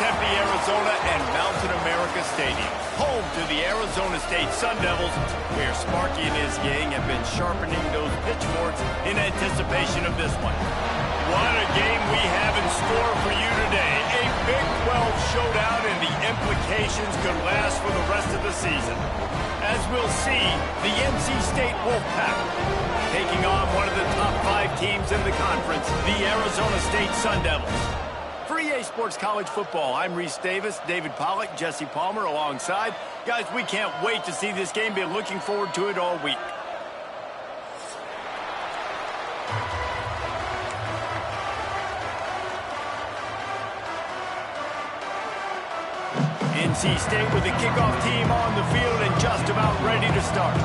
Tempe, Arizona, and Mountain America Stadium, home to the Arizona State Sun Devils, where Sparky and his gang have been sharpening those pitchforks in anticipation of this one. What a game we have in store for you today. A Big 12 showdown, and the implications could last for the rest of the season. As we'll see, the NC State Wolfpack taking on one of the top 5 teams in the conference, the Arizona State Sun Devils. For EA Sports College Football, I'm Reese Davis, David Pollack, Jesse Palmer alongside. Guys, we can't wait to see this game. Been looking forward to it all week. NC State with the kickoff team on the field and just about ready to start.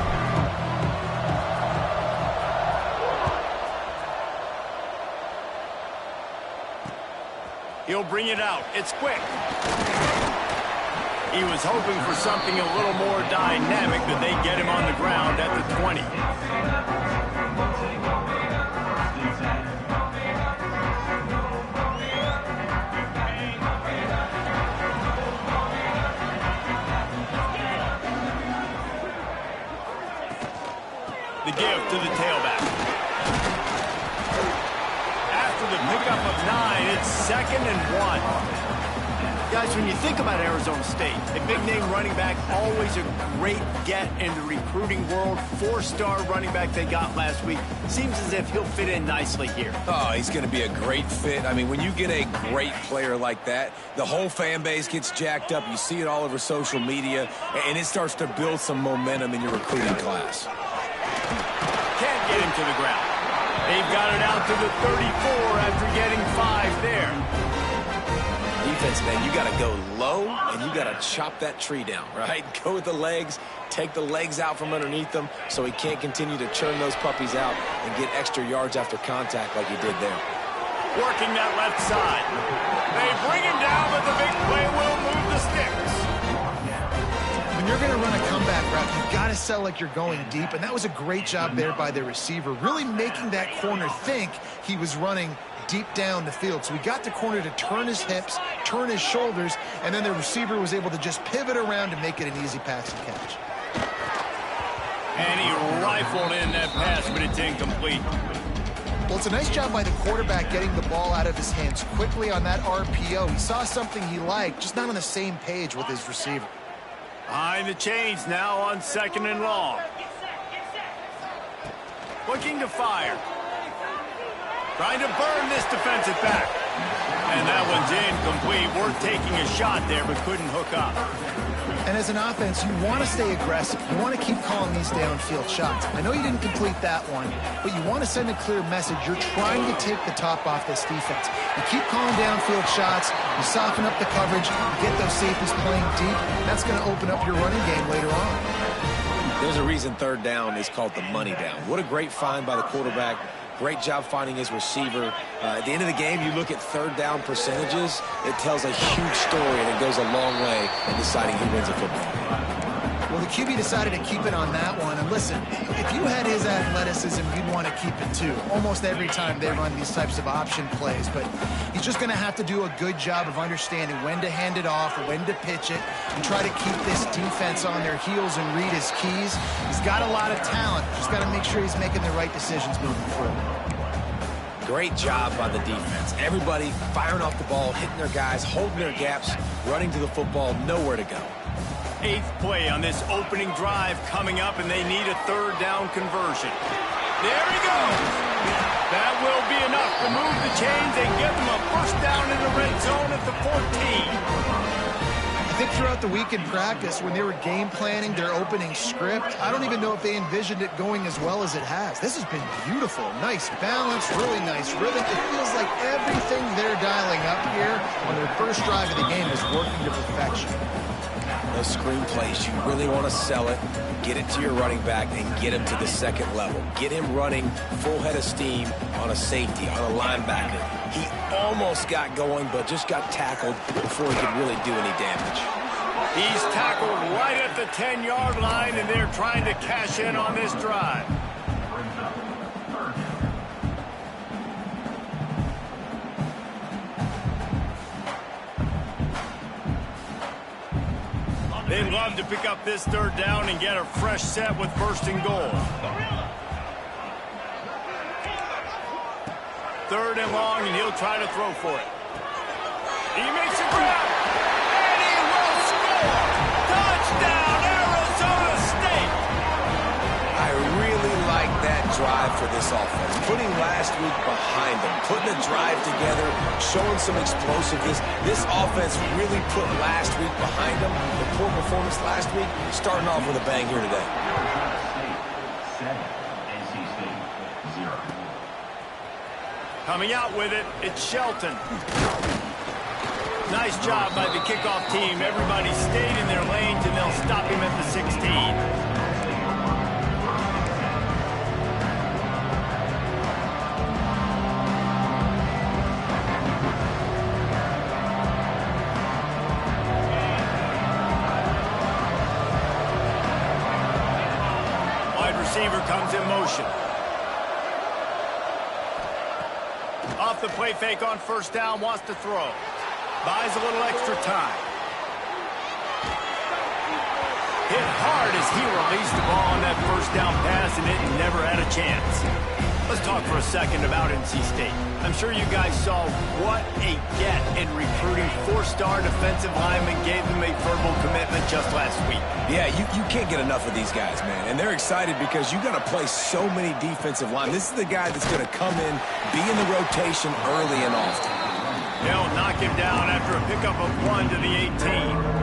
He'll bring it out. It's quick. He was hoping for something a little more dynamic, but they get him on the ground at the 20. The give to the tailback. After the pickup of 9, it's 2nd and 1. Guys, when you think about Arizona State, a big-name running back, always a great get in the recruiting world. 4-star running back they got last week. Seems as if he'll fit in nicely here. Oh, he's going to be a great fit. I mean, when you get a great player like that, the whole fan base gets jacked up. You see it all over social media, and it starts to build some momentum in your recruiting class. Can't get him to the ground. They've got it out to the 34 after getting 5 there. Defense, man, you got to go low, and you got to chop that tree down, right? Go with the legs, take the legs out from underneath them so he can't continue to churn those puppies out and get extra yards after contact like he did there. Working that left side. They bring him down, but the big play will move the sticks. When you're going to run a comeback route, you've got to sell like you're going deep, and that was a great job there by the receiver, really making that corner think he was running deep down the field. So he got the corner to turn his hips, turn his shoulders, and then the receiver was able to just pivot around and make it an easy pass and catch. And he rifled in that pass, but it's incomplete. Well, it's a nice job by the quarterback getting the ball out of his hands quickly on that RPO. He saw something he liked, just not on the same page with his receiver. Behind the chains now on 2nd and long. Looking to fire. Trying to burn this defensive back. And that one's incomplete. Worth taking a shot there, but couldn't hook up. And as an offense, you want to stay aggressive. You want to keep calling these downfield shots. I know you didn't complete that one, but you want to send a clear message. You're trying to take the top off this defense. You keep calling downfield shots. You soften up the coverage. You get those safeties playing deep. That's going to open up your running game later on. There's a reason 3rd down is called the money down. What a great find by the quarterback. Great job finding his receiver. At the end of the game, you look at 3rd down percentages. It tells a huge story, and it goes a long way in deciding who wins a football game. Well, the QB decided to keep it on that one. And listen, if you had his athleticism, you'd want to keep it too. Almost every time they run these types of option plays. But he's just going to have to do a good job of understanding when to hand it off, when to pitch it, and try to keep this defense on their heels and read his keys. He's got a lot of talent. Just got to make sure he's making the right decisions moving forward. Great job by the defense. Everybody firing off the ball, hitting their guys, holding their gaps, running to the football, nowhere to go. 8th play on this opening drive coming up, and they need a 3rd down conversion. There he goes. That will be enough to move the chains and give them a 1st down in the red zone at the 14. I think throughout the week in practice, when they were game planning their opening script, I don't even know if they envisioned it going as well as it has. This has been beautiful. Nice balance, really nice rhythm. It feels like everything they're dialing up here on their first drive of the game is working to perfection. Those screen plays, you really want to sell it, get it to your running back, and get him to the 2nd level. Get him running full head of steam on a safety, on a linebacker. He almost got going, but just got tackled before he could really do any damage. He's tackled right at the 10-yard line, and they're trying to cash in on this drive. They love to pick up this third down and get a fresh set with first and goal. Third and long, and he'll try to throw for it. He makes a grab, and he will score! Touchdown, Arizona State! I really like that drive for this offense. Putting last week behind them, putting a drive together, showing some explosiveness. This offense really put last week behind them. The poor performance last week, starting off with a bang here today. Coming out with it, it's Shelton. Nice job by the kickoff team. Everybody stayed in their lanes, and they'll stop him at the 16. Wide receiver comes in motion. Off the play fake on first down, wants to throw. Buys a little extra time. Hit hard as he released the ball on that first down pass, and it never had a chance. Let's talk for a second about NC State. I'm sure you guys saw what a get in recruiting. Four-star defensive linemen gave them a verbal commitment just last week. Yeah, you can't get enough of these guys, man. And they're excited because you got to play so many defensive line. This is the guy that's going to come in, be in the rotation early and often. They'll knock him down after a pickup of 1 to the 18.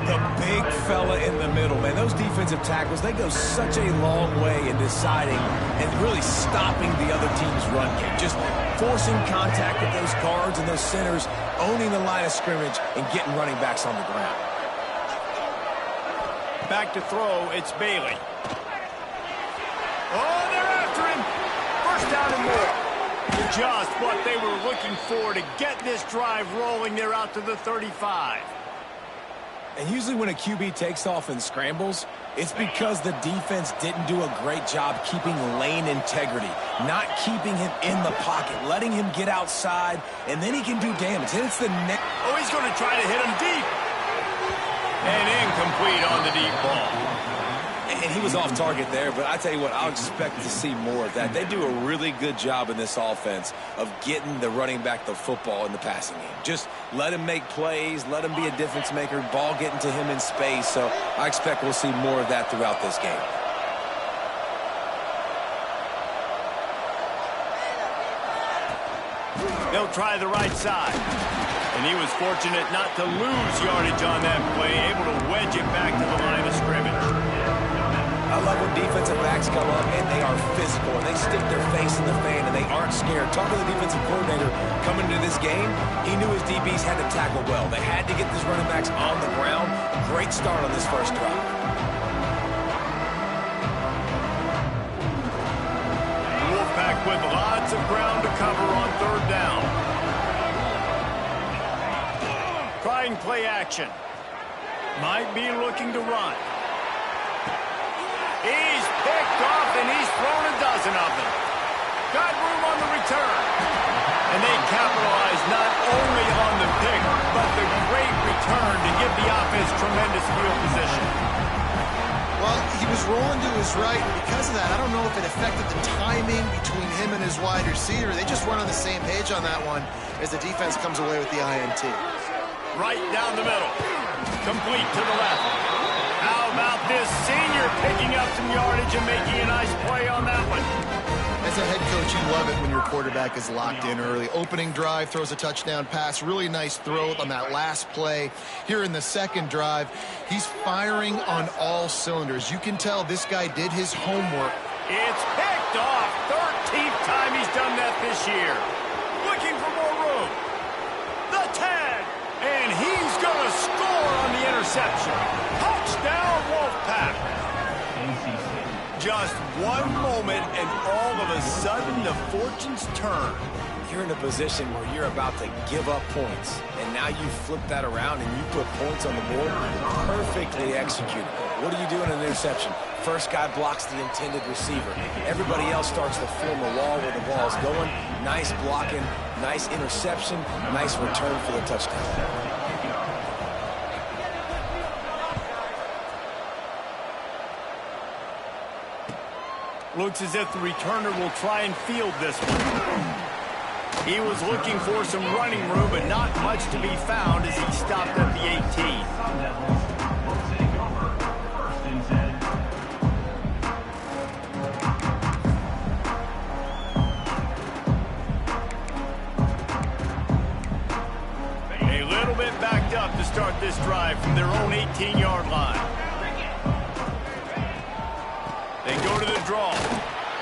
The big fella in the middle, man. Those defensive tackles, they go such a long way in deciding and really stopping the other team's run game. Just forcing contact with those guards and those centers, owning the line of scrimmage, and getting running backs on the ground. Back to throw, it's Bailey. Oh, they're after him. First down and more. Just what they were looking for to get this drive rolling. They're out to the 35. And usually when a QB takes off and scrambles, it's because the defense didn't do a great job keeping lane integrity, not keeping him in the pocket, letting him get outside, and then he can do damage. And it's the net. Oh, he's going to try to hit him deep. And incomplete on the deep ball. And he was off target there, but I tell you what, I'll expect to see more of that. They do a really good job in this offense of getting the running back the football in the passing game. Just let him make plays, let him be a difference maker, ball getting to him in space. So I expect we'll see more of that throughout this game. They'll try the right side. And he was fortunate not to lose yardage on that play, able to wedge it back to the line of scrimmage. I love when defensive backs come up and they are physical and they stick their face in the fan and they aren't scared. Talk to the defensive coordinator coming into this game. He knew his DBs had to tackle well. They had to get these running backs on the ground. Great start on this first drive. Wolfpack with lots of ground to cover on third down. Trying play action. Might be looking to run. He's picked off, and he's thrown a dozen of them. Got room on the return. And they capitalize not only on the pick, but the great return to give the offense tremendous field position. Well, he was rolling to his right, and because of that, I don't know if it affected the timing between him and his wide receiver. They just weren't on the same page on that one as the defense comes away with the INT. Right down the middle. Complete to the left. How about this senior picking up some yardage and making a nice play on that one? As a head coach, you love it when your quarterback is locked in early. Opening drive, throws a touchdown pass. Really nice throw on that last play. Here in the second drive, he's firing on all cylinders. You can tell this guy did his homework. It's picked off. 13th time he's done that this year. Looking for more room. The tag. And he's going to score on the interception. Touchdown, Wolfpack. Just one moment, and all of a sudden, the fortunes turn. You're in a position where you're about to give up points, and now you flip that around and you put points on the board. Perfectly executed. What do you do in an interception? First guy blocks the intended receiver. Everybody else starts to form a wall where the ball's going. Nice blocking, nice interception, nice return for the touchdown. Looks as if the returner will try and field this one. He was looking for some running room, but not much to be found as he stopped at the 18. Backed up to start this drive from their own 18-yard line. They go to the draw.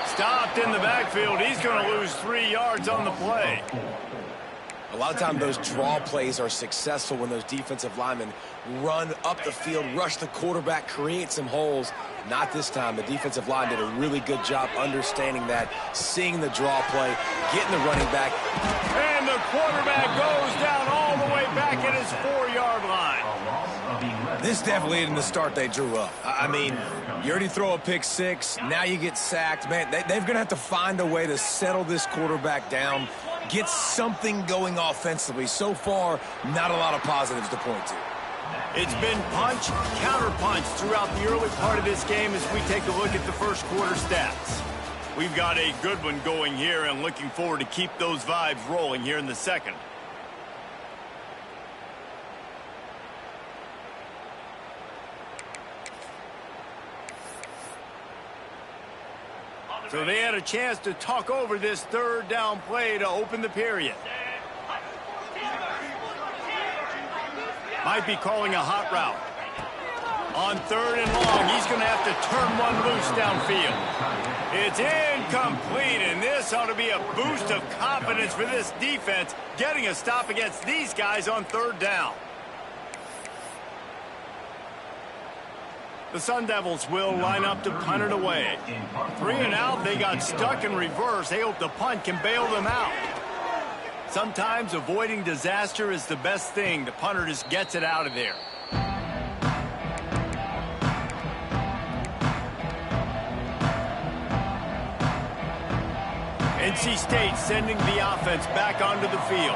Stopped in the backfield. He's going to lose 3 yards on the play. A lot of times those draw plays are successful when those defensive linemen run up the field, rush the quarterback, create some holes. Not this time. The defensive line did a really good job understanding that, seeing the draw play, getting the running back. And the quarterback goes down all the way back at his 4-yard line. This definitely isn't the start they drew up. I mean, you already throw a pick six, now you get sacked. Man, they're going to have to find a way to settle this quarterback down, get something going offensively. So far, not a lot of positives to point to. It's been punch, counter-punch throughout the early part of this game as we take a look at the first quarter stats. We've got a good one going here and looking forward to keep those vibes rolling here in the second. So they had a chance to talk over this third down play to open the period. Might be calling a hot route. On 3rd and long, he's going to have to turn one loose downfield. It's incomplete, and this ought to be a boost of confidence for this defense, getting a stop against these guys on 3rd down. The Sun Devils will line up to punt it away. 3 and out, they got stuck in reverse. They hope the punt can bail them out. Sometimes avoiding disaster is the best thing. The punter just gets it out of there. NC State sending the offense back onto the field.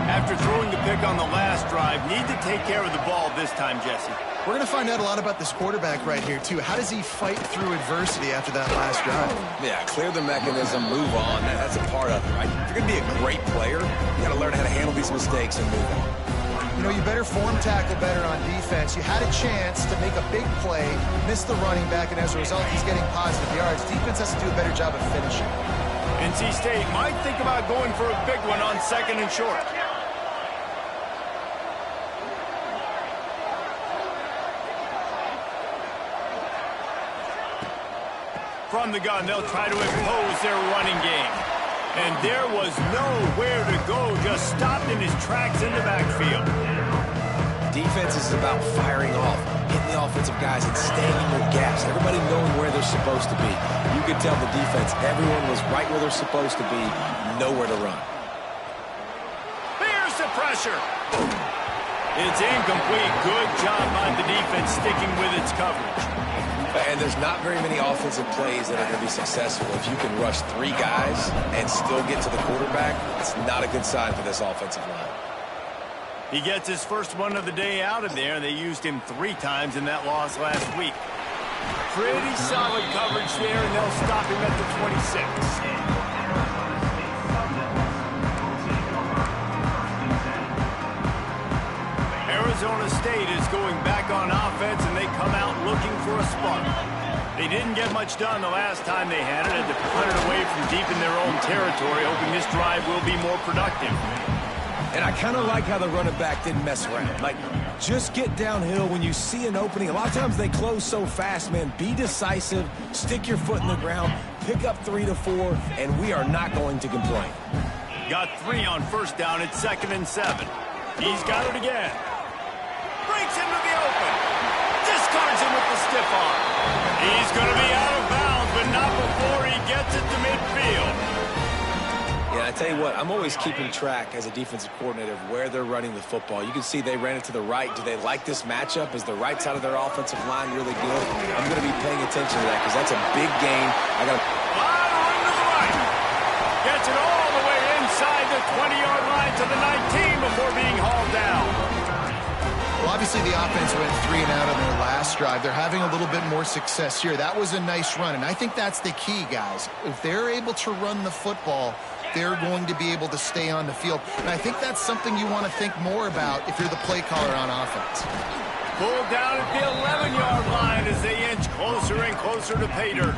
After throwing the pick on the last drive, need to take care of the ball this time, Jesse. We're going to find out a lot about this quarterback right here, too. How does he fight through adversity after that last drive? Yeah, clear the mechanism, move on. That's a part of it, right? If you're going to be a great player, you got to learn how to handle these mistakes and move on. You know, you better form tackle better on defense. You had a chance to make a big play, miss the running back, and as a result, he's getting positive yards. Defense has to do a better job of finishing. NC State might think about going for a big one on 2nd and short. From the gun, they'll try to impose their running game. And there was nowhere to go, just stopped in his tracks in the backfield. Defense is about firing off, hitting the offensive guys and staying in their gaps. Everybody knowing where they're supposed to be. You could tell the defense, everyone was right where they're supposed to be, nowhere to run. Here's the pressure. It's incomplete. Good job by the defense sticking with its coverage. And there's not very many offensive plays that are going to be successful. If you can rush 3 guys and still get to the quarterback, it's not a good sign for this offensive line. He gets his first one of the day out of there. They used him 3 times in that loss last week. Pretty solid coverage there, and they'll stop him at the 26. Arizona State is going back on offense, and they come out looking for a spark. They didn't get much done the last time they had it, to punt it away from deep in their own territory, hoping this drive will be more productive. And I kind of like how the running back didn't mess around. Like, just get downhill when you see an opening. A lot of times they close so fast, man. Be decisive, stick your foot in the ground, pick up 3 to 4, and we are not going to complain. Got 3 on 1st down at 2nd and 7. He's got it again. Breaks into the open. Discards him with the stiff arm. He's going to be out of bounds, but not before he gets it to midfield. Yeah, I tell you what, I'm always keeping track as a defensive coordinator of where they're running the football. You can see they ran it to the right. Do they like this matchup? Is the right side of their offensive line really good? I'm going to be paying attention to that because that's a big game. I got to... Line to the right. Gets it all the way inside the 20-yard line to the 19 before being hauled down. A Obviously, the offense went 3 and out on their last drive. They're having a little bit more success here. That was a nice run, and I think that's the key, guys. If they're able to run the football, they're going to be able to stay on the field. And I think that's something you want to think more about if you're the play caller on offense. Pulled down at the 11-yard line as they inch closer and closer to pay dirt.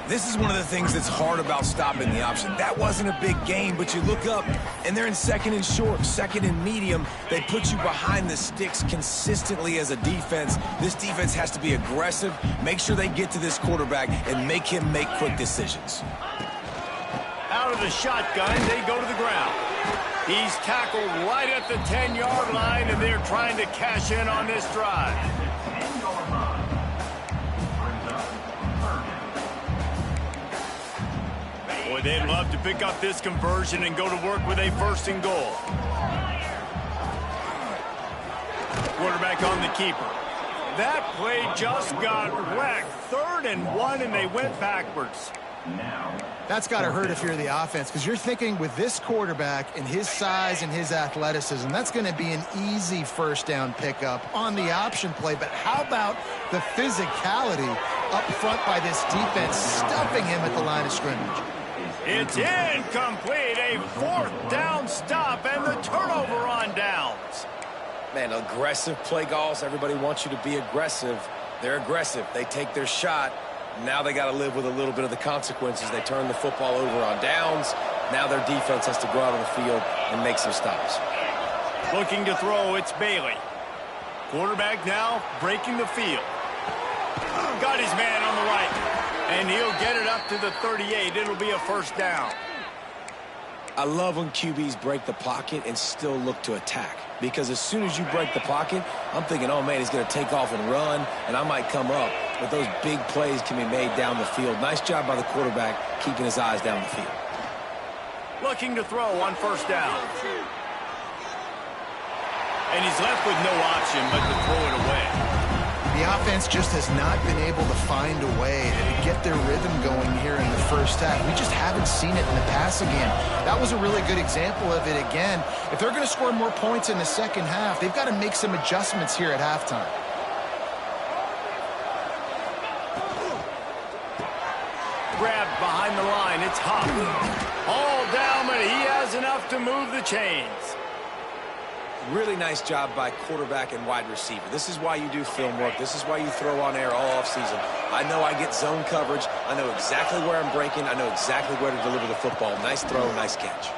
This is one of the things that's hard about stopping the option. That wasn't a big gain, but you look up, and they're in second and short, second and medium. They put you behind the sticks consistently as a defense. This defense has to be aggressive, make sure they get to this quarterback, and make him make quick decisions. Out of the shotgun, they go to the ground. He's tackled right at the 10-yard line, and they're trying to cash in on this drive. Boy, they'd love to pick up this conversion and go to work with a 1st and goal. Quarterback on the keeper. That play just got wrecked. 3rd and 1, and they went backwards. That's got to hurt if you're the offense, because you're thinking with this quarterback and his size and his athleticism, that's going to be an easy 1st down pickup on the option play. But how about the physicality up front by this defense, stuffing him at the line of scrimmage? It's incomplete. A 4th down stop and the turnover on downs. Man, aggressive play calls. Everybody wants you to be aggressive. They're aggressive. They take their shot. Now they got to live with a little bit of the consequences. They turn the football over on downs. Now their defense has to go out on the field and make some stops. Looking to throw, it's Bailey. Quarterback now breaking the field. Got his man on the right. And he'll get it up to the 38. It'll be a 1st down. I love when QBs break the pocket and still look to attack. Because as soon as you break the pocket, I'm thinking, oh, man, he's going to take off and run, and I might come up. But those big plays can be made down the field. Nice job by the quarterback keeping his eyes down the field. Looking to throw on 1st down. And he's left with no option but to throw it away. The offense just has not been able to find a way to get their rhythm going here in the 1st half. We just haven't seen it in the passing game. That was a really good example of it again. If they're going to score more points in the 2nd half, they've got to make some adjustments here at halftime. Grabbed behind the line. It's Huff. All down, but he has enough to move the chains. Really nice job by quarterback and wide receiver. This is why you do film work. This is why you throw on air all offseason. I know I get zone coverage. I know exactly where I'm breaking. I know exactly where to deliver the football. Nice throw, nice catch.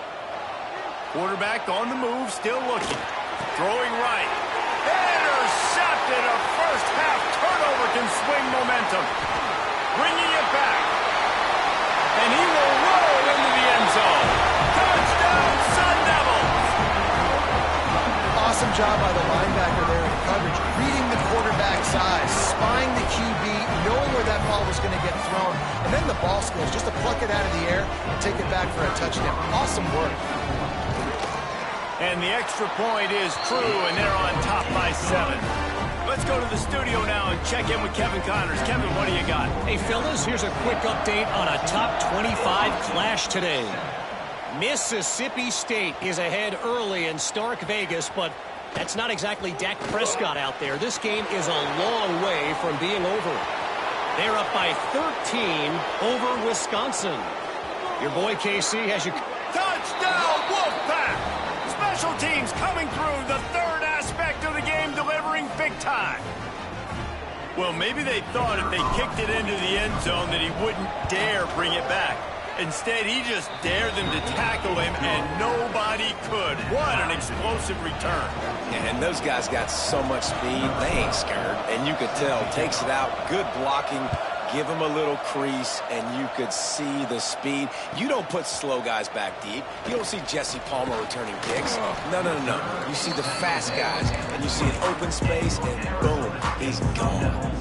Quarterback on the move, still looking. Throwing right. Intercepted. A 1st half turnover can swing momentum. Bringing it back. And he will roll into the end zone. Touchdown, Sun Devils! Awesome job by the linebacker there in coverage, reading the quarterback's eyes, spying the QB, knowing where that ball was going to get thrown, and then the ball skills, just to pluck it out of the air and take it back for a touchdown. Awesome work. And the extra point is true, and they're on top by 7. Let's go to the studio now and check in with Kevin Connors. Kevin, what do you got? Hey, fellas, here's a quick update on a top 25 clash today. Mississippi State is ahead early in Stark Vegas, but that's not exactly Dak Prescott out there. This game is a long way from being over. They're up by 13 over Wisconsin. Your boy KC has you... Touchdown, Wolfpack! Special teams coming through, the 3rd aspect of the game, delivering big time. Well, maybe they thought if they kicked it into the end zone that he wouldn't dare bring it back. Instead, he just dared them to tackle him, and nobody could. What an explosive return. And those guys got so much speed, they ain't scared. And you could tell, takes it out, good blocking, give him a little crease, and you could see the speed. You don't put slow guys back deep. You don't see Jesse Palmer returning kicks. No, no, no, no. You see the fast guys, and you see an open space, and boom, he's gone.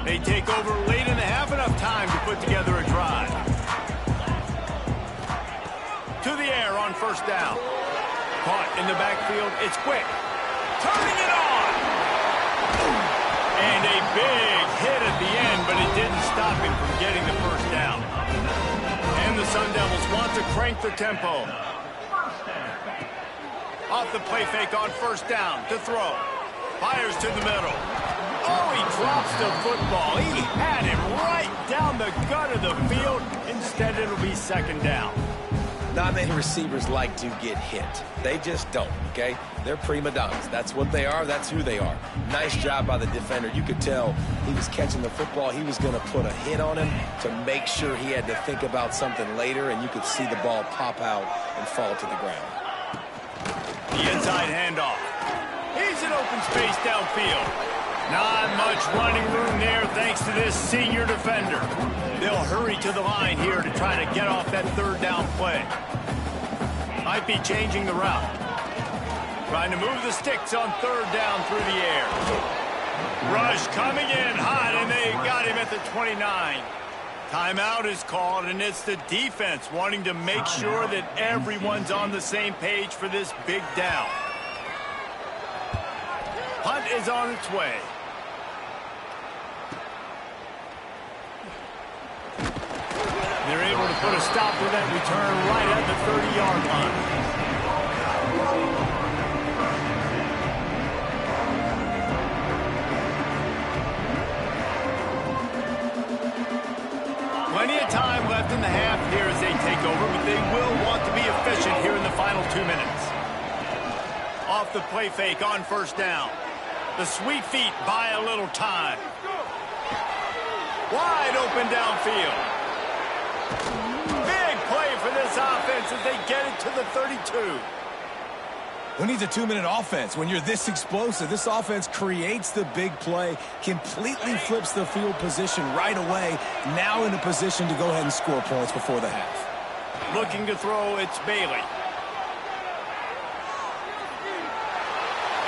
They take over late in the half, enough time to put together a drive. To the air on 1st down. Caught in the backfield, it's quick. Turning it on! And a big hit at the end, but it didn't stop him from getting the 1st down. And the Sun Devils want to crank the tempo. Off the play fake on first down to throw. Fires to the middle. Oh, he drops the football. He had it right down the gut of the field. Instead, it'll be second down. Not many receivers like to get hit. They just don't, okay? They're prima donnas. That's what they are. That's who they are. Nice job by the defender. You could tell he was catching the football. He was going to put a hit on him to make sure he had to think about something later, and you could see the ball pop out and fall to the ground. The inside handoff. He's in open space downfield. Not much running room there thanks to this senior defender. They'll hurry to the line here to try to get off that third down play. Might be changing the route. Trying to move the sticks on third down through the air. Rush coming in hot, and they got him at the 29. Timeout is called, and it's the defense wanting to make sure that everyone's on the same page for this big down. Punt is on its way. They're able to put a stop to that return right at the 30-yard line. Plenty of time left in the half here as they take over, but they will want to be efficient here in the final 2 minutes. Off the play fake on first down. The sweet feet buy a little time. Wide open downfield. Big play for this offense as they get it to the 32. Who needs a 2-minute offense? When you're this explosive, this offense creates the big play, completely flips the field position right away, now in a position to go ahead and score points before the half. Looking to throw, it's Bailey.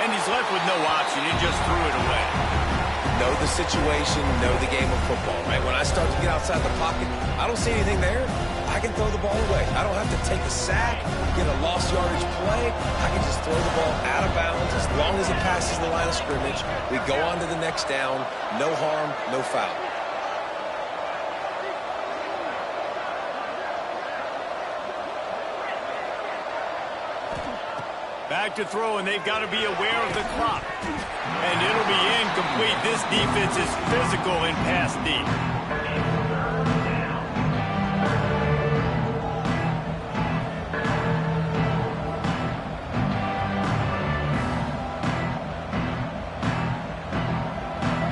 And he's left with no option. He just threw it away. Know the situation, know the game of football, right? When I start to get outside the pocket, I don't see anything there. I can throw the ball away. I don't have to take a sack, get a lost yardage play. I can just throw the ball out of bounds as long as it passes the line of scrimmage. We go on to the next down. No harm, no foul. Back to throw, and they've got to be aware of the clock. And it'll be incomplete. This defense is physical in pass deep.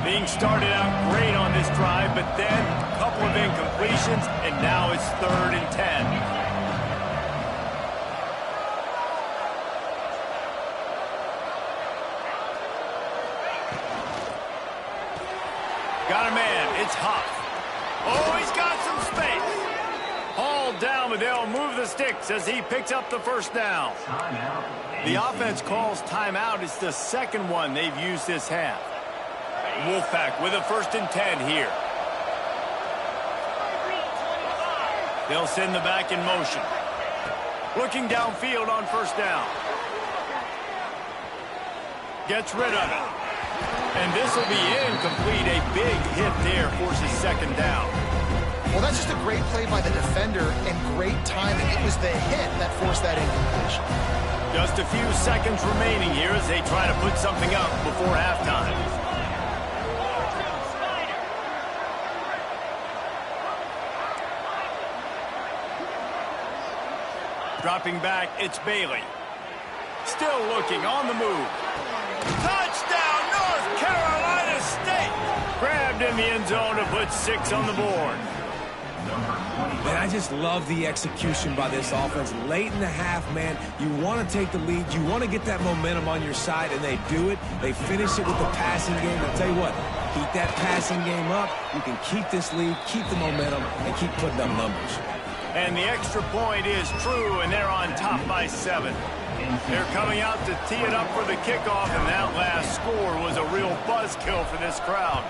Being started out great on this drive, but then a couple of incompletions, and now it's 3rd and 10. Got a man. It's Huff. Oh, he's got some space. Hauled down, but they'll move the sticks as he picks up the first down. The offense calls timeout. It's the second one they've used this half. Wolfpack with a 1st and 10 here. They'll send the back in motion. Looking downfield on first down. Gets rid of it. And this will be incomplete. A big hit there forces second down. Well, that's just a great play by the defender and great timing. It was the hit that forced that incompletion. Just a few seconds remaining here as they try to put something up before halftime. Dropping back, it's Bailey. Still looking on the move. Touchdown, North Carolina State! Grabbed in the end zone to put 6 on the board. Man, I just love the execution by this offense. Late in the half, man, you want to take the lead. You want to get that momentum on your side, and they do it. They finish it with the passing game. I'll tell you what, keep that passing game up. You can keep this lead, keep the momentum, and keep putting up numbers. And the extra point is true, and they're on top by 7. They're coming out to tee it up for the kickoff, and that last score was a real buzzkill for this crowd.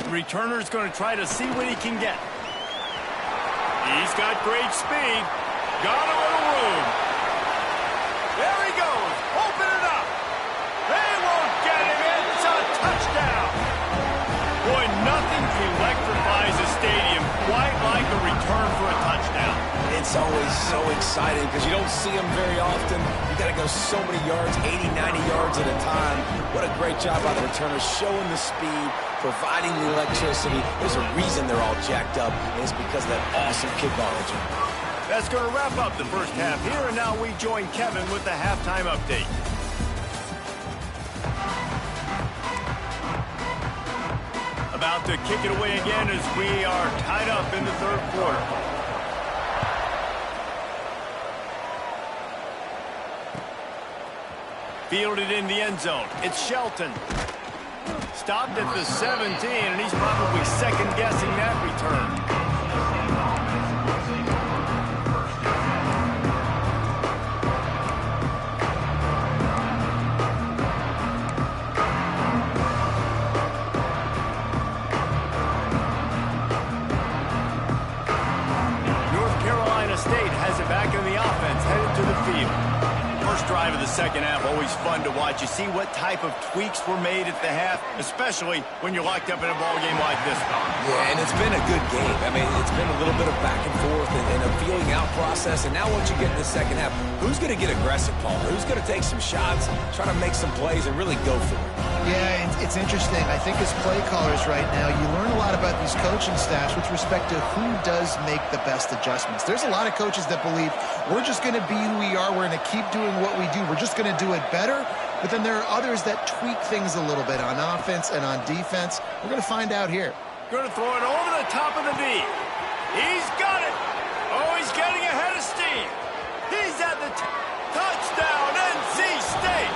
The returner's going to try to see what he can get. He's got great speed. Got a little room. There he goes. Open it up. They won't get him in. It's a touchdown. Boy, nothing electrifying It's always so exciting because you don't see them very often. You got to go so many yards, 80, 90 yards at a time. What a great job by the returners, showing the speed, providing the electricity. There's a reason they're all jacked up, and it's because of that awesome kickoff return. That's going to wrap up the first half here, and now we join Kevin with the halftime update. About to kick it away again as we are tied up in the third quarter. Fielded in the end zone. It's Shelton. Stopped at the 17, and he's probably second-guessing that return. State has it back in the offense, headed to the field. First drive of the second half, always fun to watch. You see what type of tweaks were made at the half, especially when you're locked up in a ball game like this one. Yeah, and it's been a good game. I mean, it's been a little bit of back and forth and a feeling out process. And now once you get in the second half, who's going to get aggressive, Paul? Who's going to take some shots, try to make some plays, and really go for it? Yeah, it's interesting. I think as play callers right now, you learn a lot about these coaching staffs with respect to who does make the best adjustments. There's a lot of coaches that believe we're just going to be who we are. We're going to keep doing what we do. We're just going to do it better. But then there are others that tweak things a little bit on offense and on defense. We're going to find out here. Going to throw it over the top of the D. He's got it. Oh, he's getting ahead of steam. He's at the touchdown, NC State.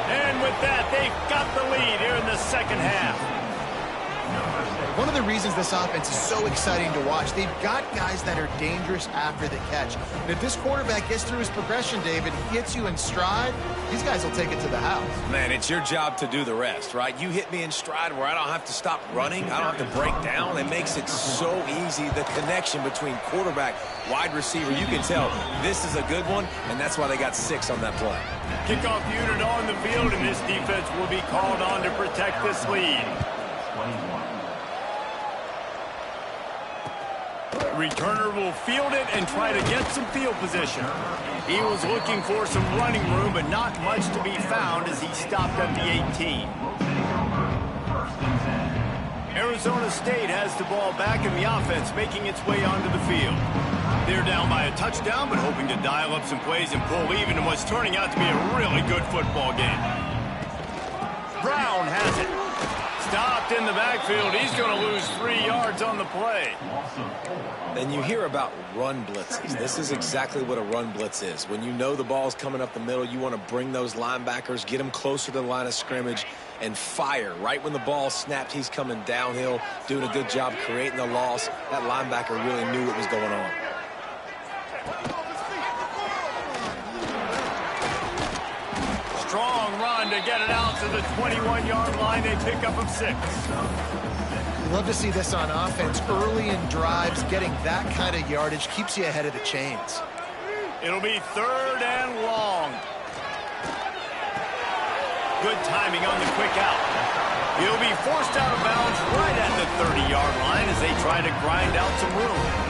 And with that, they've got the lead here in the second half. One of the reasons this offense is so exciting to watch, they've got guys that are dangerous after the catch. And if this quarterback gets through his progression, David, he hits you in stride, these guys will take it to the house. Man, it's your job to do the rest, right? You hit me in stride where I don't have to stop running. I don't have to break down. It makes it so easy, the connection between quarterback, wide receiver. You can tell this is a good one, and that's why they got 6 on that play. Kickoff unit on the field, and this defense will be called on to protect this lead. Returner will field it and try to get some field position. He was looking for some running room, but not much to be found as he stopped at the 18. Arizona State has the ball back in the offense, making its way onto the field. They're down by a touchdown, but hoping to dial up some plays and pull even in what's turning out to be a really good football game. Brown has it. Stopped in the backfield. He's going to lose 3 yards on the play. And you hear about run blitzes. This is exactly what a run blitz is. When you know the ball's coming up the middle, you want to bring those linebackers, get them closer to the line of scrimmage, and fire. Right when the ball snapped, he's coming downhill, doing a good job creating the loss. That linebacker really knew what was going on. Strong run to get it out to the 21-yard line. They pick up of 6. Love to see this on offense. Early in drives, getting that kind of yardage keeps you ahead of the chains. It'll be 3rd and long. Good timing on the quick out. He'll be forced out of bounds right at the 30-yard line as they try to grind out some room.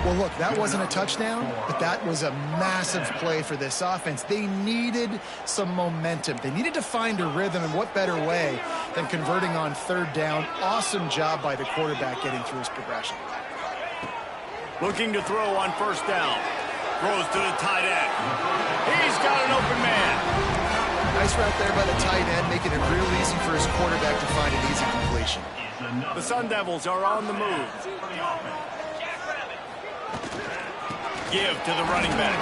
Well, look, that wasn't a touchdown, but that was a massive play for this offense. They needed some momentum. They needed to find a rhythm, and what better way than converting on 3rd down. Awesome job by the quarterback getting through his progression. Looking to throw on 1st down. Throws to the tight end. He's got an open man. Nice route there by the tight end, making it real easy for his quarterback to find an easy completion. The Sun Devils are on the move. Give to the running back.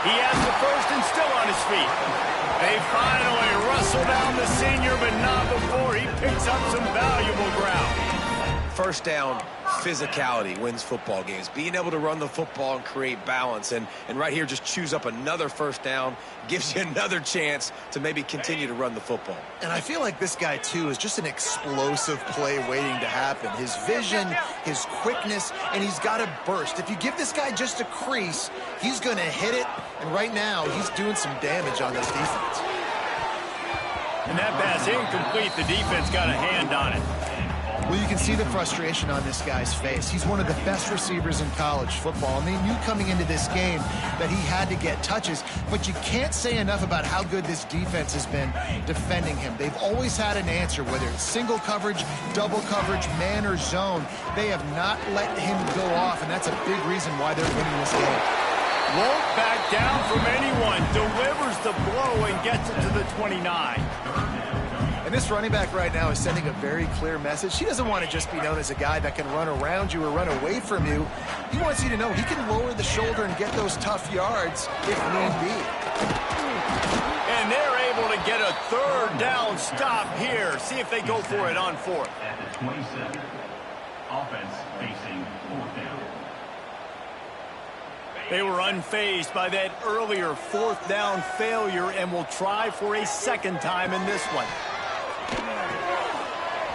He has the first and still on his feet. They finally wrestle down the senior, but not before he picks up some valuable ground. 1st down, physicality wins football games. Being able to run the football and create balance. And right here, just choose up another 1st down, gives you another chance to maybe continue to run the football. And I feel like this guy, too, is just an explosive play waiting to happen. His vision, his quickness, and he's got a burst. If you give this guy just a crease, he's going to hit it. And right now, he's doing some damage on this defense. And that pass incomplete. The defense got a hand on it. Well, you can see the frustration on this guy's face. He's one of the best receivers in college football, and they knew coming into this game that he had to get touches, but you can't say enough about how good this defense has been defending him. They've always had an answer, whether it's single coverage, double coverage, man or zone. They have not let him go off, and that's a big reason why they're winning this game. Won't back down from anyone, delivers the blow and gets it to the 29. And this running back right now is sending a very clear message. He doesn't want to just be known as a guy that can run around you or run away from you. He wants you to know he can lower the shoulder and get those tough yards if need be. And they're able to get a third down stop here. See if they go for it on fourth. At the 27, offense facing fourth down. They were unfazed by that earlier fourth down failure and will try for a second time in this one.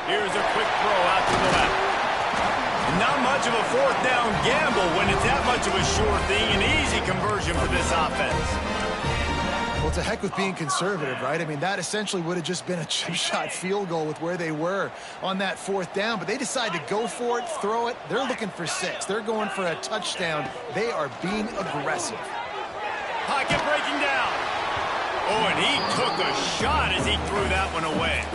Here's a quick throw out to the left. Not much of a fourth down gamble when it's that much of a sure thing. An easy conversion for this offense. Well, it's a heck with being conservative, right? I mean, that essentially would have just been a chip shot field goal with where they were on that fourth down. But they decide to go for it, throw it. They're looking for 6. They're going for a touchdown. They are being aggressive. Pocket breaking down. Oh, and he took a shot as he threw that one away.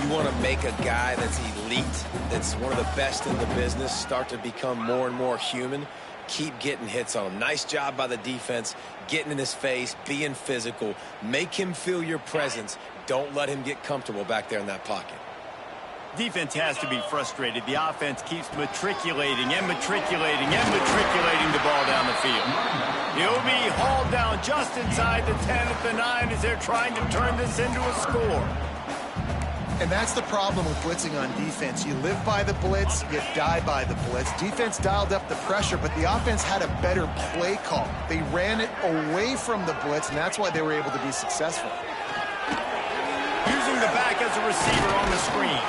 You want to make a guy that's elite, that's one of the best in the business, start to become more and more human. Keep getting hits on him. Nice job by the defense, getting in his face, being physical. Make him feel your presence. Don't let him get comfortable back there in that pocket. Defense has to be frustrated. The offense keeps matriculating and matriculating and matriculating the ball down the field. He'll be hauled down just inside the 10 at the 9 as they're trying to turn this into a score. And that's the problem with blitzing on defense. You live by the blitz, you die by the blitz. Defense dialed up the pressure, but the offense had a better play call. They ran it away from the blitz, and that's why they were able to be successful. Using the back as a receiver on the screen.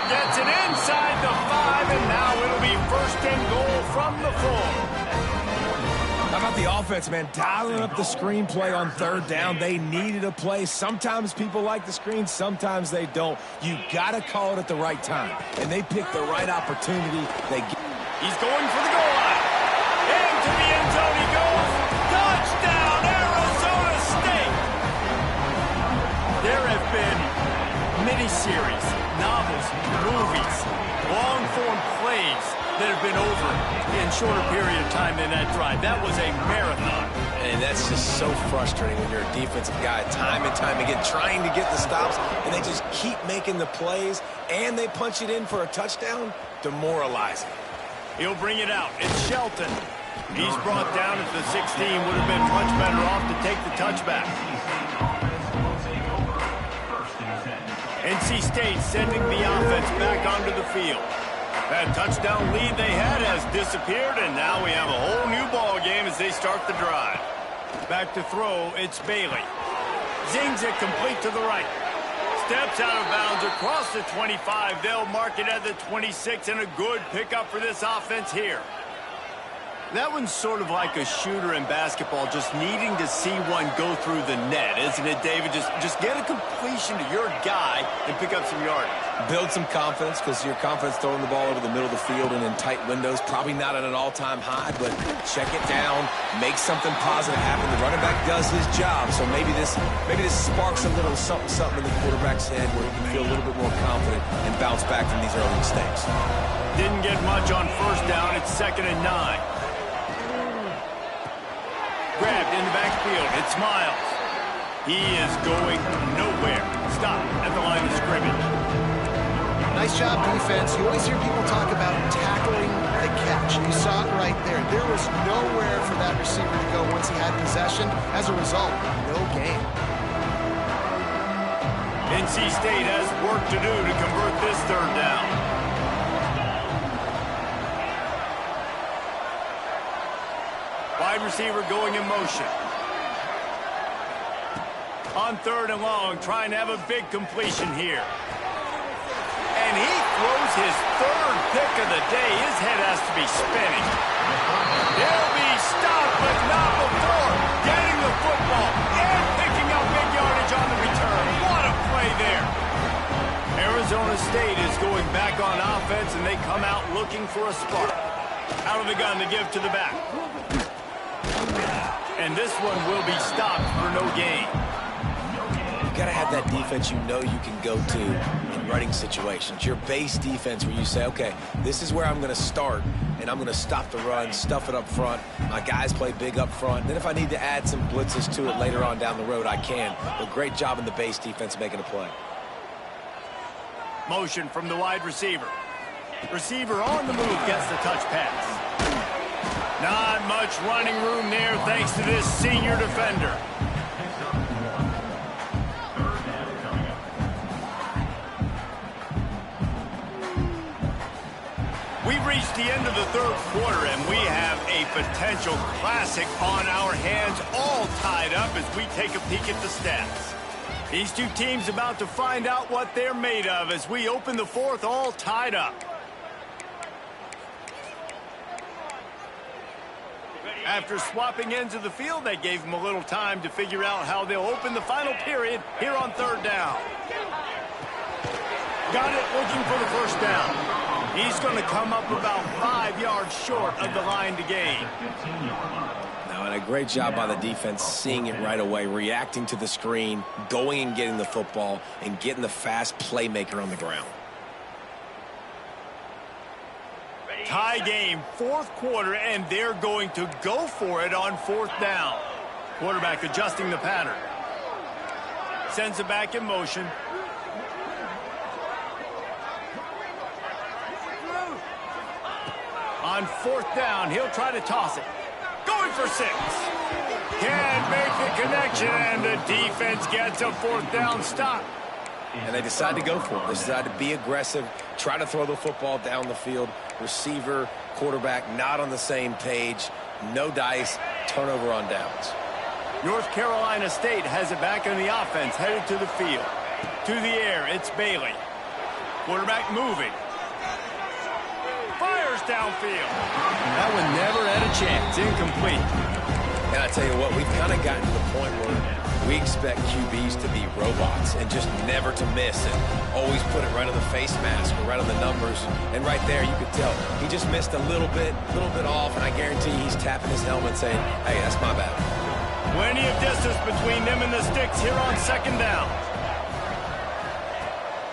Gets it inside the 5, and now it'll be first and goal from the 4. How about the offense, man? Dialing up the screenplay on third down. They needed a play. Sometimes people like the screen, sometimes they don't. You got to call it at the right time. And they picked the right opportunity. He's going for the goal line. Into the end zone he goes. Touchdown, Arizona State. There have been miniseries, novels, movies, long-form plays that have been over in shorter period of time than that drive. That was a marathon. And that's just so frustrating when you're a defensive guy time and time again trying to get the stops, and they just keep making the plays, and they punch it in for a touchdown. Demoralizing. He'll bring it out. It's Shelton. He's brought down at the 16. Would have been much better off to take the touchback. NC State sending the offense back onto the field. That touchdown lead they had has disappeared, and now we have a whole new ball game as they start the drive. Back to throw, it's Bailey. Zings it complete to the right. Steps out of bounds across the 25. They'll mark it at the 26, and a good pickup for this offense here. That one's sort of like a shooter in basketball, just needing to see one go through the net, isn't it, David? Just get a completion to your guy and pick up some yardage. Build some confidence, because your confidence throwing the ball over the middle of the field and in tight windows, probably not at an all-time high, but check it down, make something positive happen. The running back does his job, so maybe this sparks a little something in the quarterback's head where he can feel a little bit more confident and bounce back from these early mistakes. Didn't get much on first down. It's 2nd and 9. Grabbed in the backfield. It's Miles. He is going nowhere. Stop at the line of scrimmage. Nice job, defense. You always hear people talk about tackling the catch. You saw it right there. There was nowhere for that receiver to go once he had possession. As a result, no gain. NC State has work to do to convert this third down. Wide receiver going in motion. On 3rd and long, trying to have a big completion here. And he throws his 3rd pick of the day. His head has to be spinning. He'll be stopped, but not before getting the football and picking up big yardage on the return. What a play there. Arizona State is going back on offense, and they come out looking for a spark. Out of the gun to give to the back. And this one will be stopped for no gain. You got to have that defense you know you can go to in running situations. Your base defense where you say, okay, this is where I'm going to start, and I'm going to stop the run, stuff it up front. My guys play big up front. Then if I need to add some blitzes to it later on down the road, I can. But great job in the base defense making a play. Motion from the wide receiver. Receiver on the move gets the touch pass. Not much running room there thanks to this senior defender. We've reached the end of the third quarter, and we have a potential classic on our hands, all tied up as we take a peek at the stats. These two teams about to find out what they're made of as we open the fourth, all tied up. After swapping ends of the field, that gave them a little time to figure out how they'll open the final period here on third down. Got it, looking for the first down. He's going to come up about 5 yards short of the line to gain. Now, and a great job by the defense seeing it right away, reacting to the screen, going and getting the football, and getting the fast playmaker on the ground. Tie game, fourth quarter, and they're going to go for it on fourth down. Quarterback adjusting the pattern. Sends it back in motion. On fourth down, he'll try to toss it. Going for 6. Can't make the connection, and the defense gets a fourth down stop. And they decide to go for it. They decide to be aggressive, try to throw the football down the field. Receiver, quarterback, not on the same page. No dice, turnover on downs. North Carolina State has it back in the offense, headed to the field. To the air, it's Bailey. Quarterback moving. Fires downfield. That one never had a chance. Incomplete. And I tell you what, we've kind of gotten to the point where we expect QBs to be robots and just never to miss and always put it right on the face mask or right on the numbers. And right there, you could tell he just missed a little bit off, and I guarantee he's tapping his helmet saying, hey, that's my bad. Plenty of distance between them and the sticks here on second down.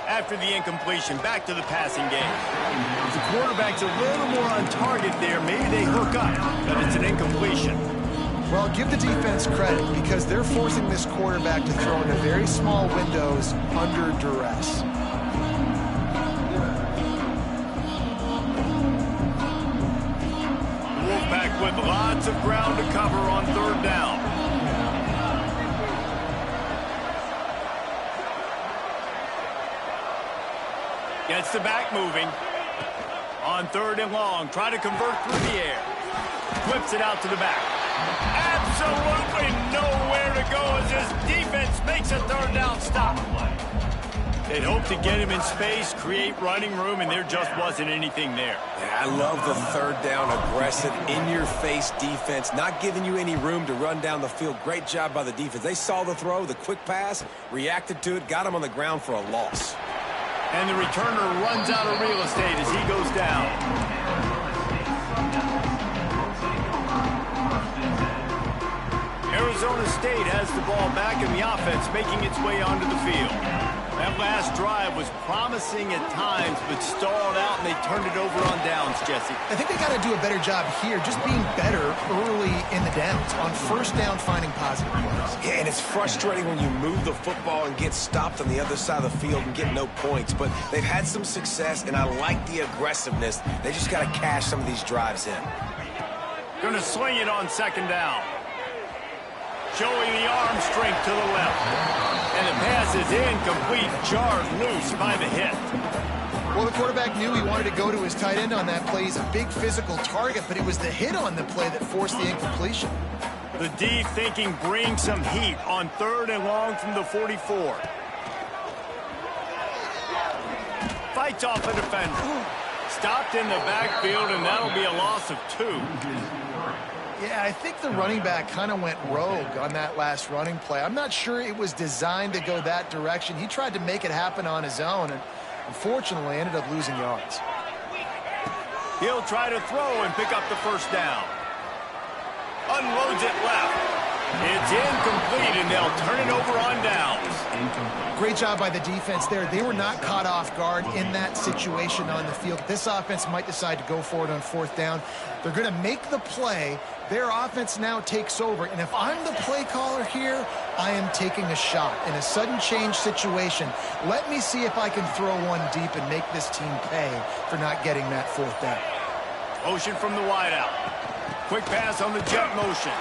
After the incompletion, back to the passing game. The quarterback's a little more on target there. Maybe they hook up, but it's an incompletion. Well, give the defense credit because they're forcing this quarterback to throw into very small windows under duress. Wolfpack with lots of ground to cover on third down. Gets the back moving. On third and long, try to convert through the air. Whips it out to the back. Absolutely nowhere to go as his defense makes a third down stop. They'd hope to get him in space, create running room, and there just wasn't anything there. I love the third down, aggressive, in-your-face defense, not giving you any room to run down the field. Great job by the defense. They saw the throw, the quick pass, reacted to it, got him on the ground for a loss. And the returner runs out of real estate as he goes down. Arizona State has the ball back in the offense, making its way onto the field. That last drive was promising at times, but stalled out, and they turned it over on downs, Jesse. I think they got to do a better job here, just being better early in the downs. On first down, finding positive plays. Yeah, and it's frustrating when you move the football and get stopped on the other side of the field and get no points. But they've had some success, and I like the aggressiveness. They just got to cash some of these drives in. Going to swing it on second down. Showing the arm strength to the left. And the pass is incomplete, jarred loose by the hit. Well, the quarterback knew he wanted to go to his tight end on that play. He's a big physical target, but it was the hit on the play that forced the incompletion. The D thinking bring some heat on third and long from the 44. Fights off a defender. Stopped in the backfield, and that'll be a loss of 2. Yeah, I think the running back kind of went rogue on that last running play. I'm not sure it was designed to go that direction. He tried to make it happen on his own, and Unfortunately, ended up losing yards. He'll try to throw and pick up the first down. Unloads it left. It's incomplete, and they'll turn it over on downs. Great job by the defense there. They were not caught off guard in that situation on the field. This offense might decide to go for it on fourth down. They're going to make the play. Their offense now takes over, and if I'm the play caller here, I am taking a shot. In a sudden change situation, let me see if I can throw one deep and make this team pay for not getting that fourth down. Motion from the wideout. Quick pass on the jet motion.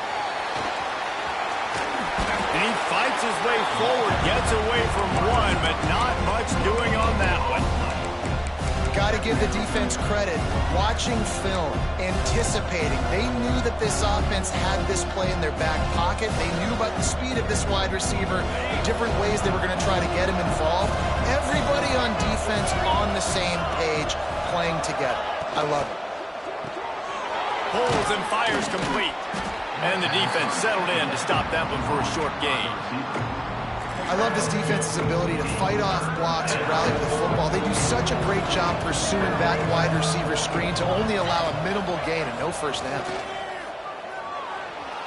And he fights his way forward, gets away from one, but not much doing on that one. Got to give the defense credit. Watching film, anticipating. They knew that this offense had this play in their back pocket. They knew about the speed of this wide receiver, different ways they were going to try to get him involved. Everybody on defense on the same page, playing together. I love it. Pulls and fires complete. And the defense settled in to stop that one for a short gain. I love this defense's ability to fight off blocks and rally to the football. They do such a great job pursuing back wide receiver screen to only allow a minimal gain and no first down.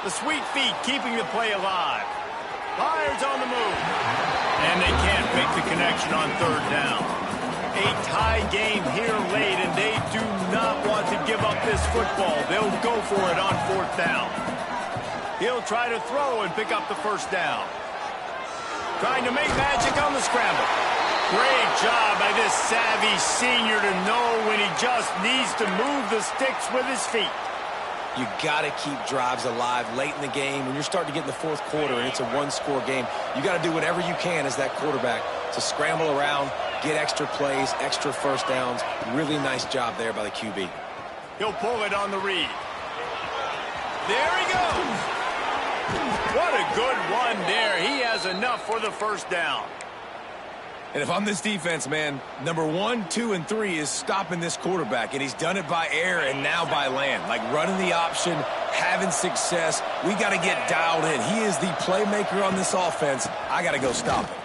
The sweet feet keeping the play alive. Fires on the move. And they can't make the connection on third down. A tie game here late, and they do not want to give up this football. They'll go for it on fourth down. He'll try to throw and pick up the first down. Trying to make magic on the scramble. Great job by this savvy senior to know when he just needs to move the sticks with his feet. You got to keep drives alive late in the game. When you're starting to get in the fourth quarter and it's a one-score game, you got to do whatever you can as that quarterback to scramble around, get extra plays, extra first downs. Really nice job there by the QB. He'll pull it on the read. There he goes. What a good run there. He has enough for the first down. And if I'm this defense, man, number 1, 2, and 3 is stopping this quarterback. And he's done it by air and now by land. Like running the option, having success. We got to get dialed in. He is the playmaker on this offense. I got to go stop him.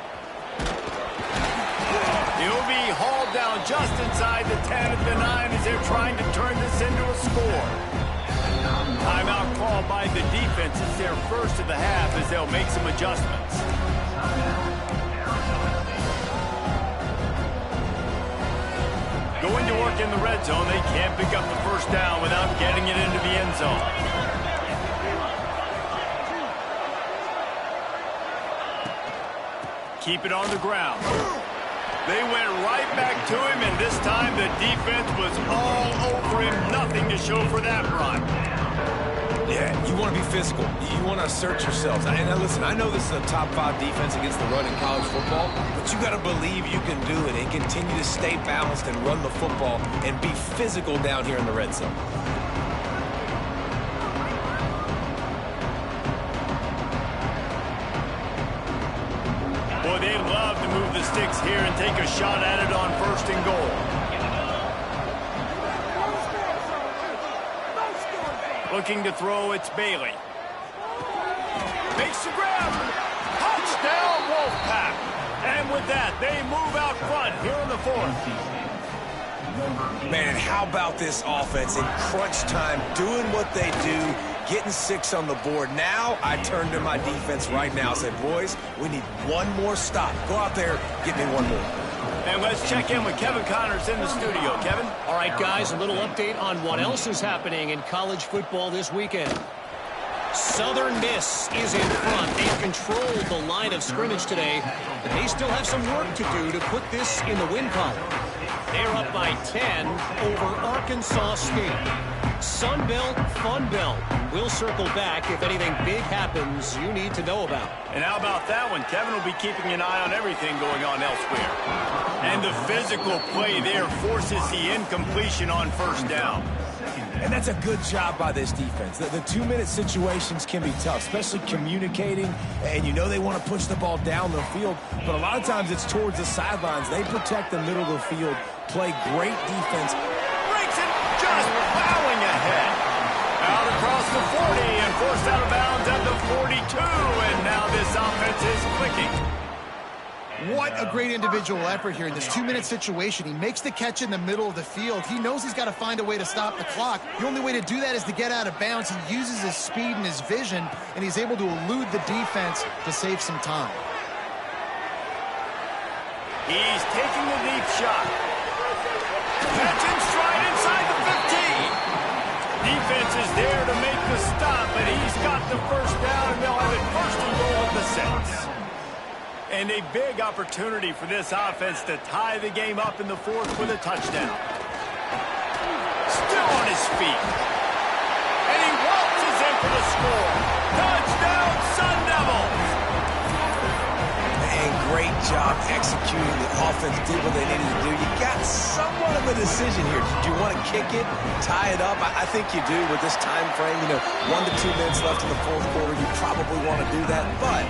He'll be hauled down just inside the 10 at the 9 as they're trying to turn this into a score. Timeout called by the defense. It's their first of the half as they'll make some adjustments. Going to work in the red zone. They can't pick up the first down without getting it into the end zone. Keep it on the ground. They went right back to him, and this time the defense was all over him. Nothing to show for that run. Yeah, you want to be physical. You want to assert yourselves. And now listen, I know this is a top 5 defense against the run in college football, but you got to believe you can do it and continue to stay balanced and run the football and be physical down here in the red zone. Boy, they love to move the sticks here and take a shot at it on first and goal. Looking to throw, it's Bailey. Makes the grab. Touchdown, Wolfpack. And with that, they move out front here in the fourth. Man, and how about this offense in crunch time, doing what they do, getting 6 on the board. Now I turn to my defense right now and say, boys, we need one more stop. Go out there, get me one more. And let's check in with Kevin Connors in the studio. Kevin? All right, guys, a little update on what else is happening in college football this weekend. Southern Miss is in front. They've controlled the line of scrimmage today, but they still have some work to do to put this in the win column. They're up by 10 over Arkansas State. Sun Belt, Fun Belt. We'll circle back if anything big happens you need to know about. And how about that one? Kevin will be keeping an eye on everything going on elsewhere. And the physical play there forces the incompletion on first down. And that's a good job by this defense. The 2-minute situations can be tough, especially communicating. And you know they want to push the ball down the field, but a lot of times it's towards the sidelines. They protect the middle of the field, play great defense. Breaks it, just plowing ahead. Out across the 40 and forced out of bounds at the 42. And now this offense is clicking. What got a great individual effort here in this 2-minute situation. He makes the catch in the middle of the field. He knows he's got to find a way to stop the clock. The only way to do that is to get out of bounds. He uses his speed and his vision, and he's able to elude the defense to save some time. He's taking the deep shot. Catch in stride inside the 15. Defense is there to make the stop, but he's got the first down, and they'll have it first and goal at the 6. And a big opportunity for this offense to tie the game up in the 4th with a touchdown. Still on his feet. And he waltzes in for the score. Touchdown, Sun Devils! And great job executing. The offense did what they needed to do. You got somewhat of a decision here. Do you want to kick it, tie it up? I think you do with this time frame. 1 to 2 minutes left in the 4th quarter. You probably want to do that, but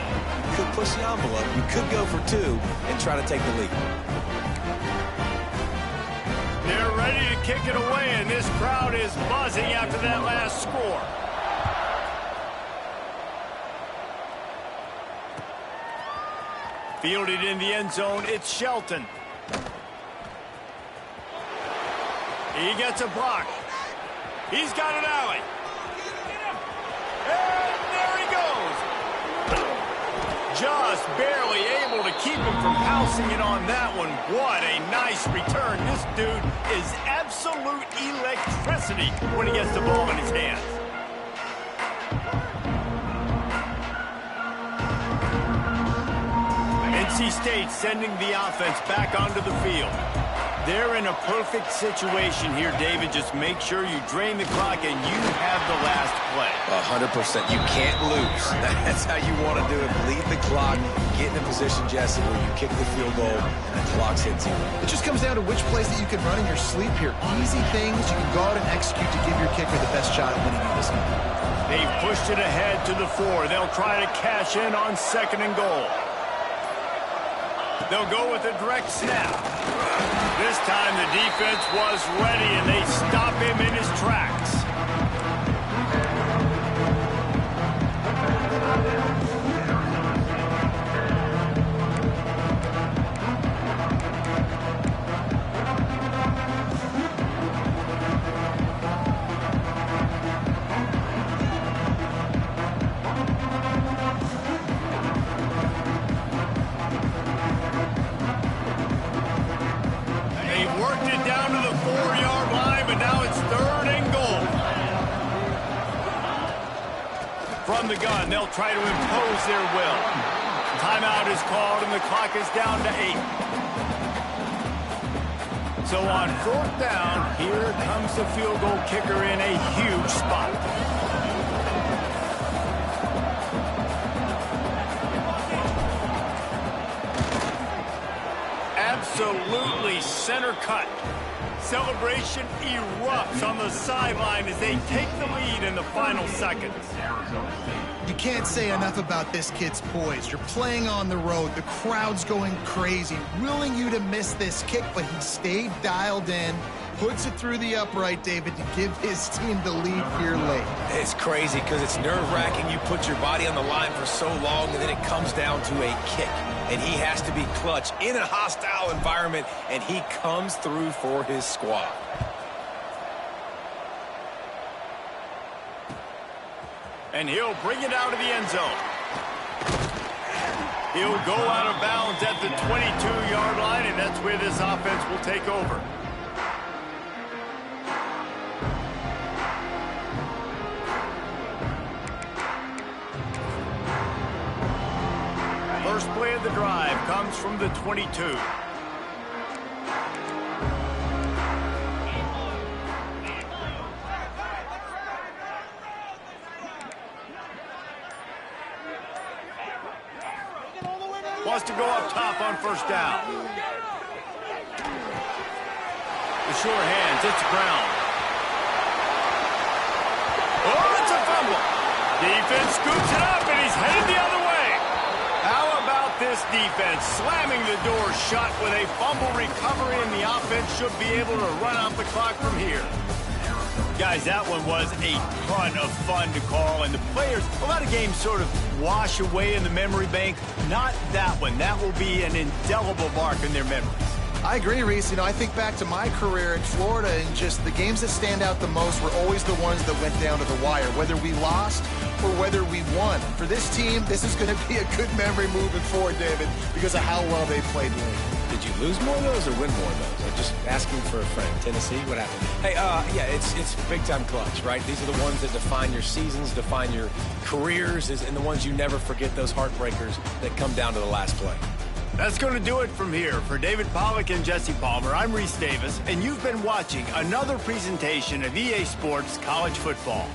you could push the envelope. You could go for 2 and try to take the lead. They're ready to kick it away, and this crowd is buzzing after that last score. Fielded in the end zone, it's Shelton. He gets a block. He's got an alley. And there he goes. Just barely able to keep him from pouncing it on that one. What a nice return. This dude is absolute electricity when he gets the ball in his hands. NC State sending the offense back onto the field. They're in a perfect situation here, David. Just make sure you drain the clock and you have the last play. 100%. You can't lose. That's how you want to do it. Lead the clock. Get in a position, Jesse, where you kick the field goal and the clock's hit 0. It just comes down to which plays that you can run in your sleep here. Easy things you can go out and execute to give your kicker the best shot at winning you this game. They've pushed it ahead to the 4. They'll try to cash in on 2nd and goal. They'll go with a direct snap. This time the defense was ready, and they stop him in his tracks. From the gun, they'll try to impose their will. Timeout is called, and the clock is down to 8. So on 4th down, here comes the field goal kicker in a huge spot. Absolutely center cut. Celebration erupts on the sideline as they take the lead in the final seconds. You can't say enough about this kid's poise. You're playing on the road. The crowd's going crazy, willing you to miss this kick, but he stayed dialed in, puts it through the upright, David, to give his team the lead here late. It's crazy because it's nerve-wracking. You put your body on the line for so long, and then it comes down to a kick. And he has to be clutch in a hostile environment, and he comes through for his squad. And he'll bring it out of the end zone. He'll go out of bounds at the 22-yard line, and that's where this offense will take over. First play of the drive comes from the 22. Wants to go up top on 1st down. The sure hands, it's Brown. Oh, it's a fumble. Defense scoops it up, and he's headed the other way. How about this defense slamming the door shut with a fumble recovery, and the offense should be able to run out the clock from here. Guys, that one was a ton of fun to call, and the players, a lot of games sort of wash away in the memory bank. Not that one. That will be an indelible mark in their memories. I agree, Reese. You know, I think back to my career in Florida, and just the games that stand out the most were always the ones that went down to the wire, whether we lost or whether we won. For this team, this is going to be a good memory moving forward, David, because of how well they played late. Did you lose more of those or win more of those? I'm just asking for a friend. Tennessee, what happened? Hey, yeah, it's big-time clutch, right? These are the ones that define your seasons, define your careers, and the ones you never forget, those heartbreakers that come down to the last play. That's going to do it from here. For David Pollack and Jesse Palmer, I'm Reese Davis, and you've been watching another presentation of EA Sports College Football.